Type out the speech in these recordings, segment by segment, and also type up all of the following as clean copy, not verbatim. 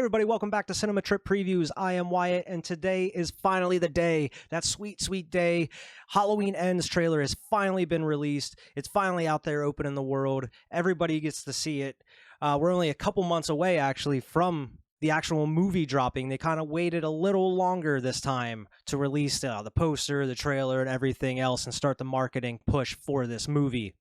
everybody, welcome back to Cinema Trip Previews. I am Wyatt, and today is finally the day. That sweet, sweet day. Halloween Ends trailer has finally been released. It's finally out there open in the world. Everybody gets to see it. We're only a couple months away, actually, from the actual movie dropping. They kind of waited a little longer this time to release the poster, the trailer, and everything else and start the marketing push for this movie.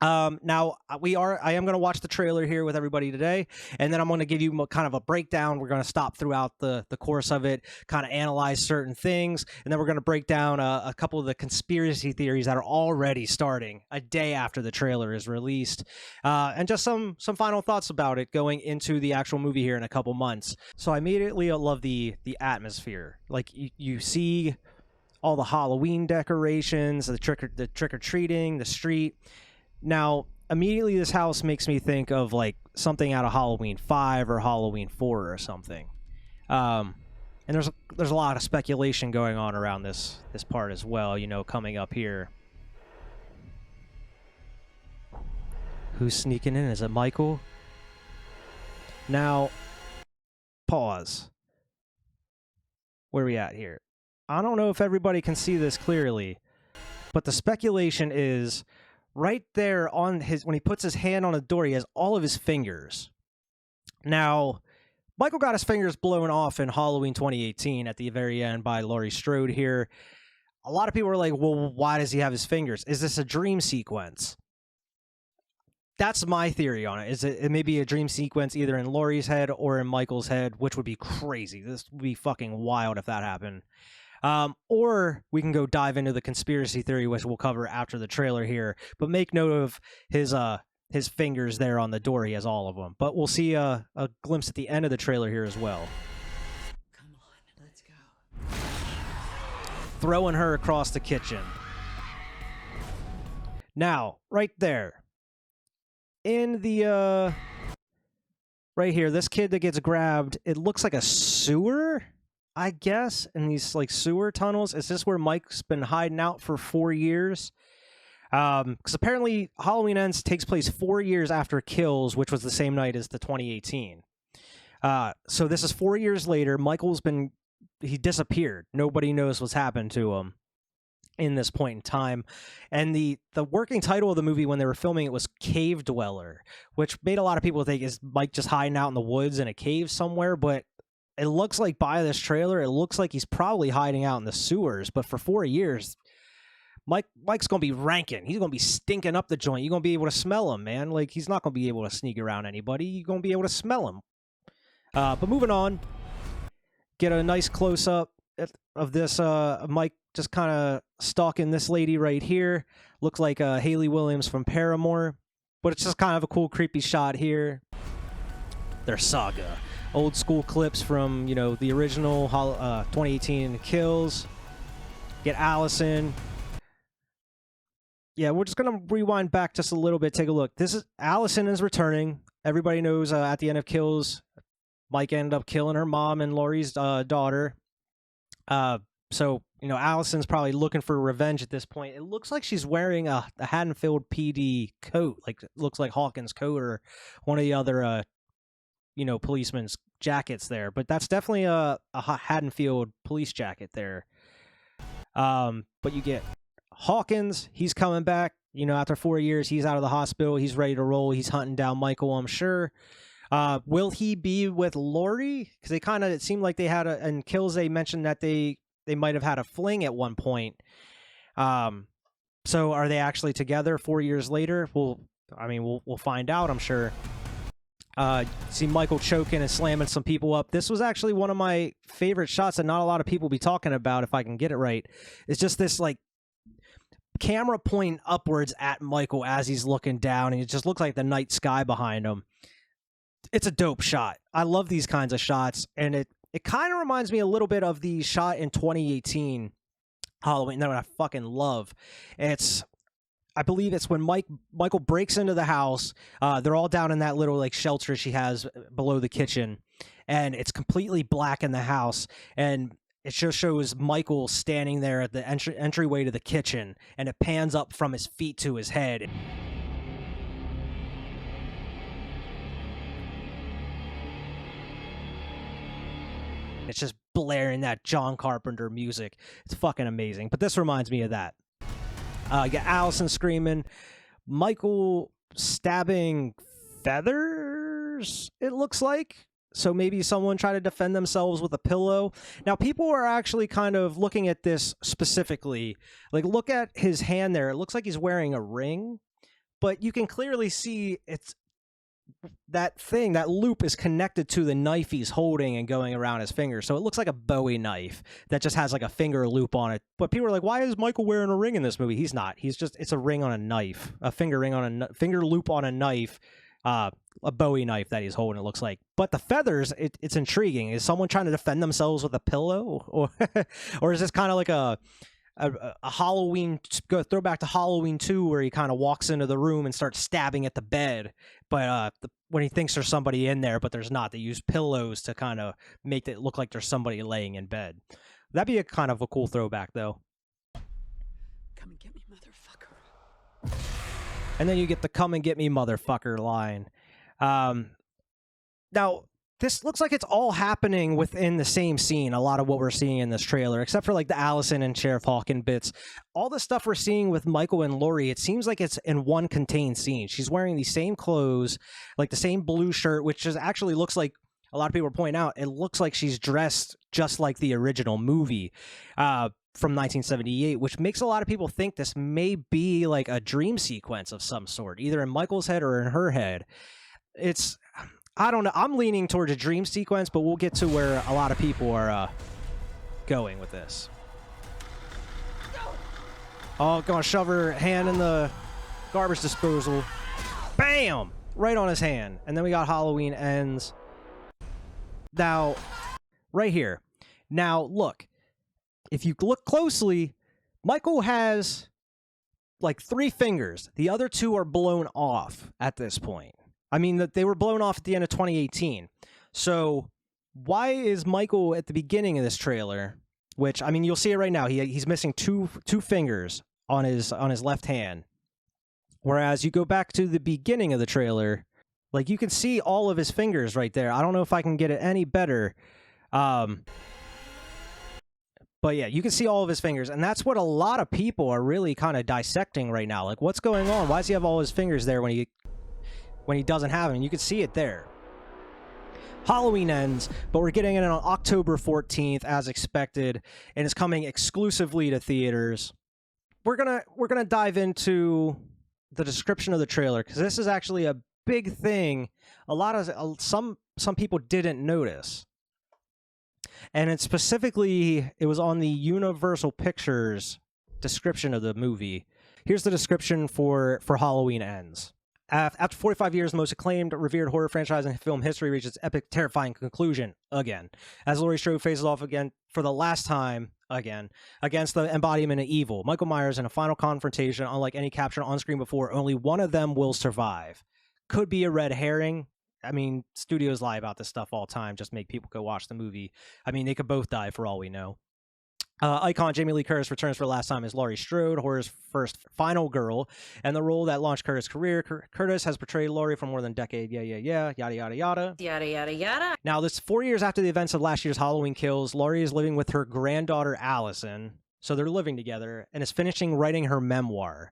Now I am going to watch the trailer here with everybody today, and then I'm going to give you kind of a breakdown. We're going to stop throughout the course of it, kind of analyze certain things, and then we're going to break down a couple of the conspiracy theories that are already starting a day after the trailer is released, and just some final thoughts about it going into the actual movie here in a couple months. So I immediately love the atmosphere. Like you see all the Halloween decorations, the trick-or-treating, the street. Now, immediately this house makes me think of like something out of Halloween 5 or Halloween 4 or something. And there's a lot of speculation going on around this part as well, you know, coming up here. Who's sneaking in? Is it Michael? Now, pause. Where are we at here? I don't know if everybody can see this clearly, but the speculation is right there on when he puts his hand on the door, he has all of his fingers. Now, Michael got his fingers blown off in Halloween 2018 at the very end by Laurie Strode here. A lot of people are like, well, why does he have his fingers? Is this a dream sequence? That's my theory on it. It may be a dream sequence either in Laurie's head or in Michael's head, which would be crazy. This would be fucking wild if that happened. Or we can go dive into the conspiracy theory, which we'll cover after the trailer here. But make note of his fingers there on the door. He has all of them. But we'll see a glimpse at the end of the trailer here as well. Come on, let's go. Throwing her across the kitchen. Now, right there. In the, right here, this kid that gets grabbed, it looks like a sewer, I guess, in these like sewer tunnels. Is this where Mike's been hiding out for 4 years? Because apparently Halloween Ends takes place 4 years after Kills, which was the same night as the 2018. So this is 4 years later. He disappeared. Nobody knows what's happened to him in this point in time. And the working title of the movie when they were filming it was Cave Dweller, which made a lot of people think, is Mike just hiding out in the woods in a cave somewhere? But it looks like by this trailer, it looks like he's probably hiding out in the sewers. But for 4 years, Mike's going to be ranking. He's going to be stinking up the joint. You're going to be able to smell him, man. Like, he's not going to be able to sneak around anybody. You're going to be able to smell him. But moving on, get a nice close-up of this Mike just kind of stalking this lady right here. Looks like Hayley Williams from Paramore. But it's just kind of a cool, creepy shot here. Their saga. Old school clips from, you know, the original 2018 Kills. Get Allison. Yeah, we're just going to rewind back just a little bit. Take a look. Allison is returning. Everybody knows at the end of Kills, Mike ended up killing her mom and Laurie's daughter. So, you know, Allison's probably looking for revenge at this point. It looks like she's wearing a Haddonfield PD coat. Like, it looks like Hawkins' coat or one of the other you know, policeman's jackets there, but that's definitely a Haddonfield police jacket there. But you get Hawkins, he's coming back, you know, after 4 years, he's out of the hospital, he's ready to roll, he's hunting down Michael, I'm sure. Will he be with Laurie? Because it seemed like they had in Kills, they mentioned that they might have had a fling at one point. So are they actually together 4 years later? We'll find out, I'm sure. See Michael choking and slamming some people up. This was actually one of my favorite shots that not a lot of people be talking about, if I can get it right. It's just this like camera pointing upwards at Michael as he's looking down, and it just looks like the night sky behind him. It's a dope shot. I love these kinds of shots, and it kind of reminds me a little bit of the shot in 2018 Halloween that I fucking love. I believe it's when Michael breaks into the house. They're all down in that little like shelter she has below the kitchen, and it's completely black in the house. And it just shows Michael standing there at the entryway to the kitchen, and it pans up from his feet to his head. It's just blaring that John Carpenter music. It's fucking amazing. But this reminds me of that. You got Allison screaming, Michael stabbing feathers, it looks like. So maybe someone tried to defend themselves with a pillow. Now, people are actually kind of looking at this specifically. Like, look at his hand there. It looks like he's wearing a ring, but you can clearly see it's that thing, that loop is connected to the knife he's holding and going around his finger. So it looks like a Bowie knife that just has like a finger loop on it. But people are like, why is Michael wearing a ring in this movie? He's not. He's just, it's a ring on a knife, a finger ring on a finger loop on a knife. A Bowie knife that he's holding, it looks like. But the feathers, it's intriguing. Is someone trying to defend themselves with a pillow, or is this kind of like a Halloween, go throwback to Halloween 2, where he kind of walks into the room and starts stabbing at the bed, but when he thinks there's somebody in there, but there's not, they use pillows to kind of make it look like there's somebody laying in bed. That'd be a kind of a cool throwback, though. Come and get me, motherfucker. And then you get the "come and get me, motherfucker" line. Now, this looks like it's all happening within the same scene, a lot of what we're seeing in this trailer, except for like the Allison and Sheriff Hawkins bits. All the stuff we're seeing with Michael and Laurie, it seems like it's in one contained scene. She's wearing the same clothes, like the same blue shirt, which is actually looks like, a lot of people are pointing out, it looks like she's dressed just like the original movie from 1978, which makes a lot of people think this may be like a dream sequence of some sort, either in Michael's head or in her head. It's, I don't know. I'm leaning towards a dream sequence, but we'll get to where a lot of people are going with this. Oh, gonna shove her hand in the garbage disposal. Bam! Right on his hand. And then we got Halloween Ends. Now, right here. Now, look. If you look closely, Michael has like 3 fingers. The other 2 are blown off at this point. I mean, they were blown off at the end of 2018. So why is Michael at the beginning of this trailer, which, I mean, you'll see it right now, he's missing two fingers on his left hand. Whereas you go back to the beginning of the trailer, like you can see all of his fingers right there. I don't know if I can get it any better. But yeah, you can see all of his fingers, and that's what a lot of people are really kind of dissecting right now. Like, what's going on? Why does he have all his fingers there when he doesn't have them? And you can see it there. Halloween Ends, but we're getting it on October 14th as expected, and it's coming exclusively to theaters. We're gonna dive into the description of the trailer, because this is actually a big thing. A lot of some people didn't notice. And it specifically, it was on the Universal Pictures description of the movie. Here's the description for Halloween Ends. After 45 years, the most acclaimed, revered horror franchise in film history reaches its epic, terrifying conclusion again. As Laurie Strode faces off again for the last time again against the embodiment of evil, Michael Myers in a final confrontation, unlike any captured on screen before, only one of them will survive. Could be a red herring. I mean, studios lie about this stuff all the time, just make people go watch the movie. I mean, they could both die for all we know. Icon Jamie Lee Curtis returns for the last time as Laurie Strode, horror's first final girl, and the role that launched Curtis' career. Curtis has portrayed Laurie for more than a decade. Yeah, yada, yada, yada. Yada, yada, yada. Now, this 4 years after the events of last year's Halloween Kills, Laurie is living with her granddaughter, Allison, so they're living together, and is finishing writing her memoir.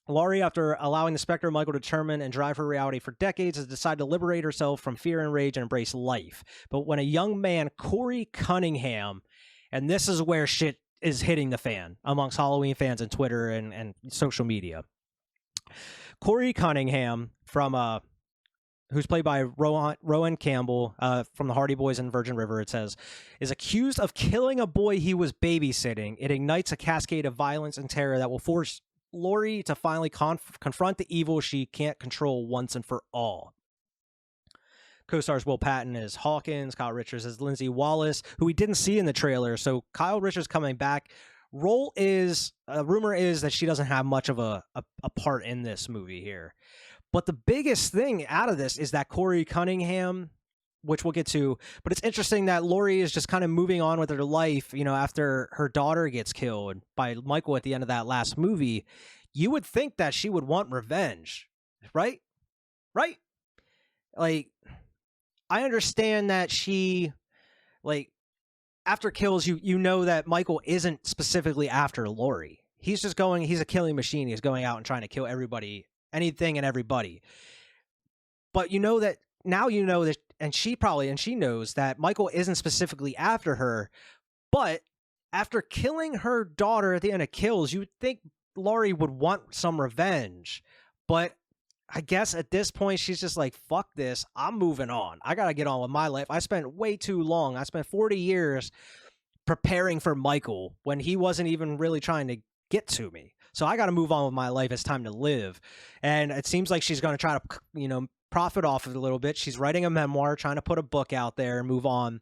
Laurie, after allowing the specter of Michael to determine and drive her reality for decades, has decided to liberate herself from fear and rage and embrace life. But when a young man, Corey Cunningham, and this is where shit is hitting the fan amongst Halloween fans and Twitter and social media. Corey Cunningham, from who's played by Rowan Campbell from the Hardy Boys and Virgin River, it says, is accused of killing a boy he was babysitting. It ignites a cascade of violence and terror that will force Laurie to finally confront the evil she can't control once and for all. Co-stars Will Patton as Hawkins, Kyle Richards as Lindsay Wallace, who we didn't see in the trailer. So Kyle Richards coming back. Rumor is that she doesn't have much of a part in this movie here. But the biggest thing out of this is that Corey Cunningham, which we'll get to, but it's interesting that Laurie is just kind of moving on with her life, you know, after her daughter gets killed by Michael at the end of that last movie. You would think that she would want revenge, right? Right? Like, I understand that she, like, after kills, you know that Michael isn't specifically after Laurie. He's just going, he's a killing machine. He's going out and trying to kill everybody, anything and everybody. But you know that, now you know that, and she knows that Michael isn't specifically after her, but after killing her daughter at the end of Kills, you would think Laurie would want some revenge. But I guess at this point, she's just like, fuck this. I'm moving on. I got to get on with my life. I spent way too long. I spent 40 years preparing for Michael when he wasn't even really trying to get to me. So I got to move on with my life. It's time to live. And it seems like she's going to try to, profit off of it a little bit. She's writing a memoir, trying to put a book out there and move on.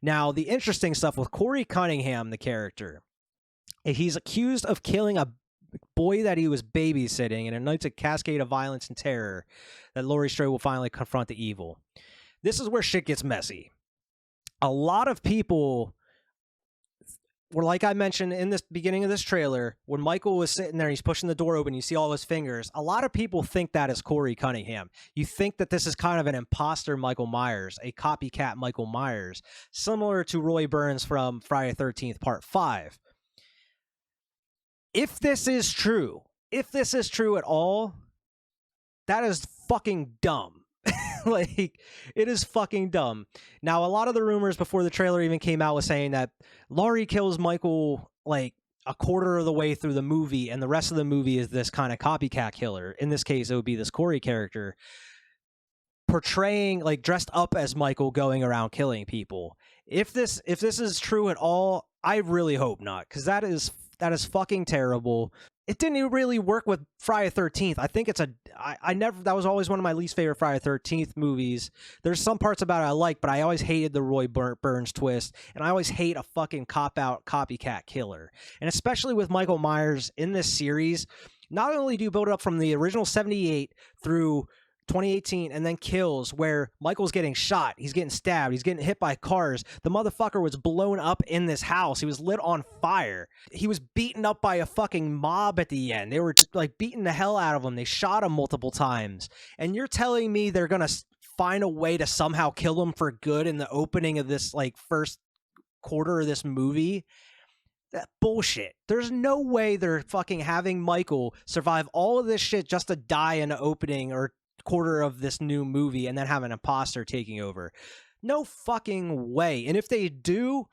Now, the interesting stuff with Corey Cunningham, the character, he's accused of killing a boy that he was babysitting, and ignites a cascade of violence and terror that Laurie Strode will finally confront the evil. This is where shit gets messy. A lot of people were, like I mentioned in this beginning of this trailer, when Michael was sitting there, he's pushing the door open, you see all his fingers. A lot of people think that is Corey Cunningham. You think that this is kind of an imposter Michael Myers, a copycat Michael Myers, similar to Roy Burns from Friday the 13th Part 5. If this is true at all, that is fucking dumb. Like, it is fucking dumb. Now, a lot of the rumors before the trailer even came out was saying that Laurie kills Michael like a quarter of the way through the movie, and the rest of the movie is this kind of copycat killer. In this case, it would be this Corey character portraying, like, dressed up as Michael, going around killing people. If this is true at all, I really hope not, because that is fucking terrible. It didn't even really work with Friday the 13th. I think that was always one of my least favorite Friday the 13th movies. There's some parts about it I like, but I always hated the Roy Burns twist, and I always hate a fucking cop-out copycat killer. And especially with Michael Myers in this series, not only do you build it up from the original 78 through 2018 and then Kills, where Michael's getting shot, he's getting stabbed, he's getting hit by cars, the motherfucker was blown up in this house, he was lit on fire, he was beaten up by a fucking mob at the end, they were just, like, beating the hell out of him, they shot him multiple times, and you're telling me they're gonna find a way to somehow kill him for good in the opening of this, like, first quarter of this movie? That bullshit. There's no way they're fucking having Michael survive all of this shit just to die in the opening or quarter of this new movie and then have an imposter taking over. No fucking way. And if they do,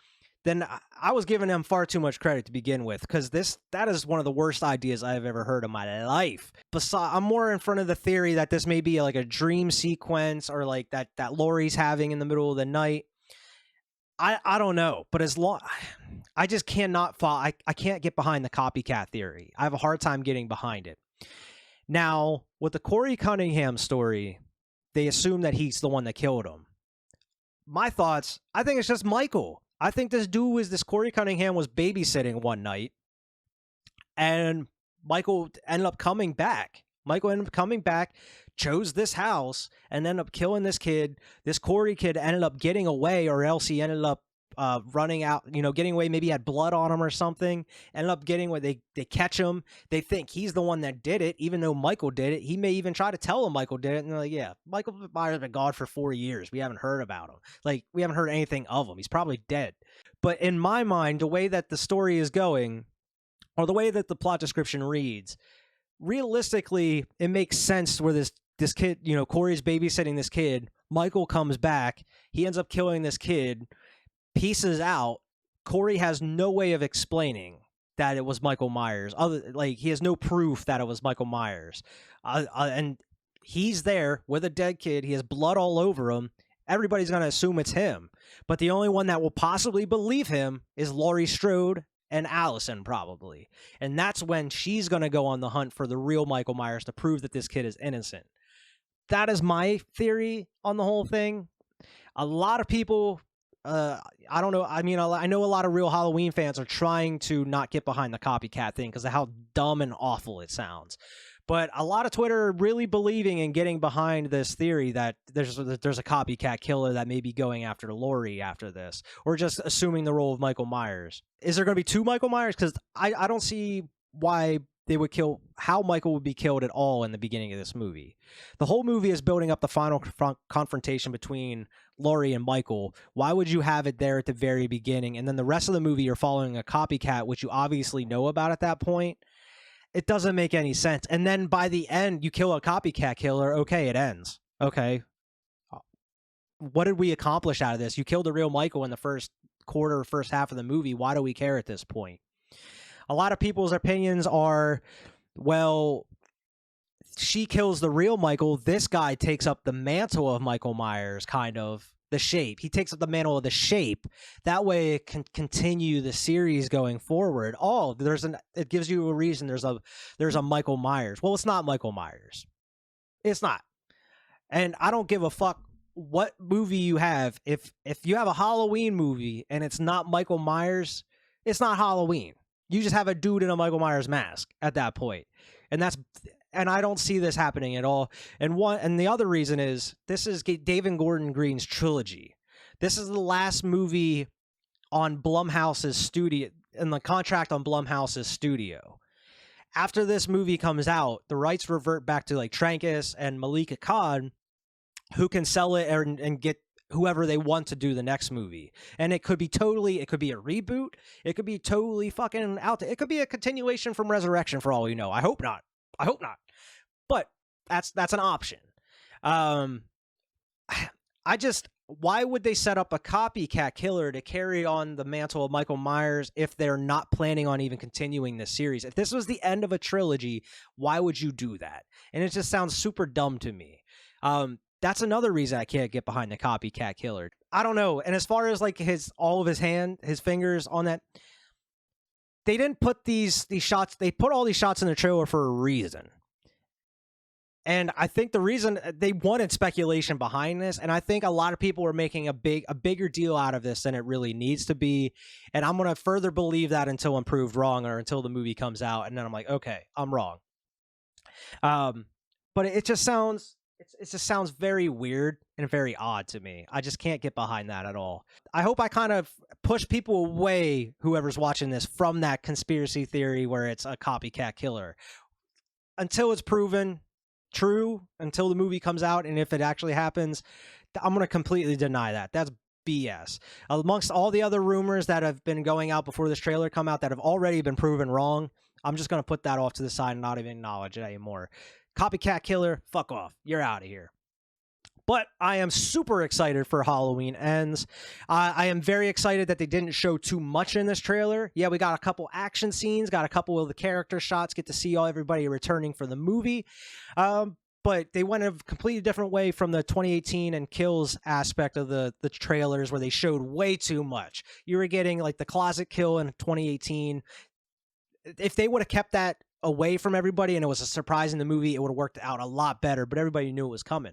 then I was giving them far too much credit to begin with, because that is one of the worst ideas I've ever heard in my life. Besides, I'm more in front of the theory that this may be like a dream sequence, or like that Laurie's having in the middle of the night. I don't know, but as long, I just cannot follow. I can't get behind the copycat theory. I have a hard time getting behind it. Now, with the Corey Cunningham story, they assume that he's the one that killed him. My thoughts, I think it's just Michael. I think this Corey Cunningham was babysitting one night, and Michael ended up coming back. Chose this house, and ended up killing this kid. This Corey kid ended up getting away, or else he ended up running out, getting away. Maybe he had blood on him or something. Ended up getting away. They catch him. They think he's the one that did it, even though Michael did it. He may even try to tell them Michael did it, and they're like, yeah, Michael Myers has been gone for 4 years. We haven't heard about him. Like, we haven't heard anything of him. He's probably dead. But in my mind, the way that the story is going, or the way that the plot description reads, realistically, it makes sense where this kid, Corey's babysitting this kid. Michael comes back. He ends up killing this kid. Pieces out. Corey has no way of explaining that it was Michael Myers. He has no proof that it was Michael Myers. And he's there with a dead kid. He has blood all over him. Everybody's going to assume it's him. But the only one that will possibly believe him is Laurie Strode and Allison, probably. And that's when she's going to go on the hunt for the real Michael Myers to prove that this kid is innocent. That is my theory on the whole thing. A lot of people, I don't know. I mean, I know a lot of real Halloween fans are trying to not get behind the copycat thing because of how dumb and awful it sounds. But a lot of Twitter are really believing and getting behind this theory that there's a copycat killer that may be going after Laurie after this, or just assuming the role of Michael Myers. Is there going to be two Michael Myers? Because I don't see why they would kill, how Michael would be killed at all in the beginning of this movie. The whole movie is building up the final confrontation between Laurie and Michael. Why would you have it there at the very beginning? And then the rest of the movie, you're following a copycat, which you obviously know about at that point. It doesn't make any sense. And then by the end, you kill a copycat killer. Okay, it ends. Okay. What did we accomplish out of this? You killed the real Michael in the first quarter, first half of the movie. Why do we care at this point? A lot of people's opinions are, well, she kills the real Michael. This guy takes up the mantle of Michael Myers, kind of. The Shape. He takes up the mantle of the Shape. That way it can continue the series going forward. Oh, it gives you a reason there's a Michael Myers. Well, it's not Michael Myers. It's not. And I don't give a fuck what movie you have. If you have a Halloween movie and it's not Michael Myers, it's not Halloween. You just have a dude in a Michael Myers mask at that point. And I don't see this happening at all. And the other reason is this is David Gordon Green's trilogy. This is the last movie on Blumhouse's studio, in the contract on Blumhouse's studio. After this movie comes out, the rights revert back to like Trancas and Malika Khan, who can sell it and get whoever they want to do the next movie. And it could be a reboot. It could be totally fucking out there. It could be a continuation from Resurrection for all we know. I hope not. But that's an option. Why would they set up a copycat killer to carry on the mantle of Michael Myers if they're not planning on even continuing this series? If this was the end of a trilogy, why would you do that? And it just sounds super dumb to me. That's another reason I can't get behind the copycat killer. I don't know. And as far as like his fingers on that, they didn't put these shots. They put all these shots in the trailer for a reason. And I think the reason they wanted speculation behind this, and I think a lot of people are making a bigger deal out of this than it really needs to be. And I'm going to further believe that until I'm proved wrong or until the movie comes out. And then I'm like, okay, I'm wrong. But it just sounds very weird and very odd to me. I just can't get behind that at all. I hope I kind of push people away, whoever's watching this, from that conspiracy theory where it's a copycat killer. Until it's proven true, until the movie comes out, and if it actually happens, I'm going to completely deny that. That's BS. Amongst all the other rumors that have been going out before this trailer come out that have already been proven wrong, I'm just going to put that off to the side and not even acknowledge it anymore. Copycat killer, fuck off. You're out of here. But I am super excited for Halloween Ends. I am very excited that they didn't show too much in this trailer. Yeah, we got a couple action scenes, got a couple of the character shots, get to see everybody returning for the movie. But they went a completely different way from the 2018 and kills aspect of the trailers where they showed way too much. You were getting like the closet kill in 2018. If they would have kept that away from everybody and it was a surprise in the movie, it would have worked out a lot better, but everybody knew it was coming.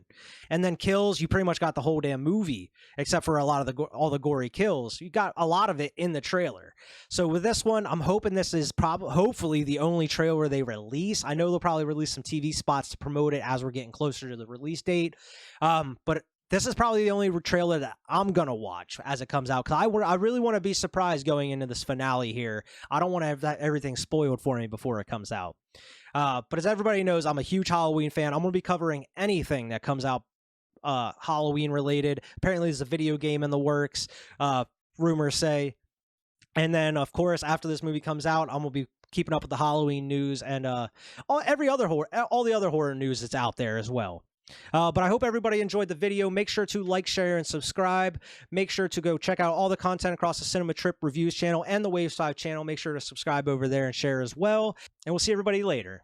And then kills, you pretty much got the whole damn movie except for a lot of all the gory kills. You got a lot of it in the trailer. So with this one, I'm hoping this is hopefully the only trailer they release. I know they'll probably release some TV spots to promote it as we're getting closer to the release date. But this is probably the only trailer that I'm going to watch as it comes out, because I really want to be surprised going into this finale here. I don't want to have everything spoiled for me before it comes out. But as everybody knows, I'm a huge Halloween fan. I'm going to be covering anything that comes out Halloween related. Apparently there's a video game in the works, rumors say. And then, of course, after this movie comes out, I'm going to be keeping up with the Halloween news and all the other horror news that's out there as well. But I hope everybody enjoyed the video. Make sure to like, share, and subscribe. Make sure to go check out all the content across the Cinema Trip Reviews channel and the Waves 5 channel. Make sure to subscribe over there and share as well. And we'll see everybody later.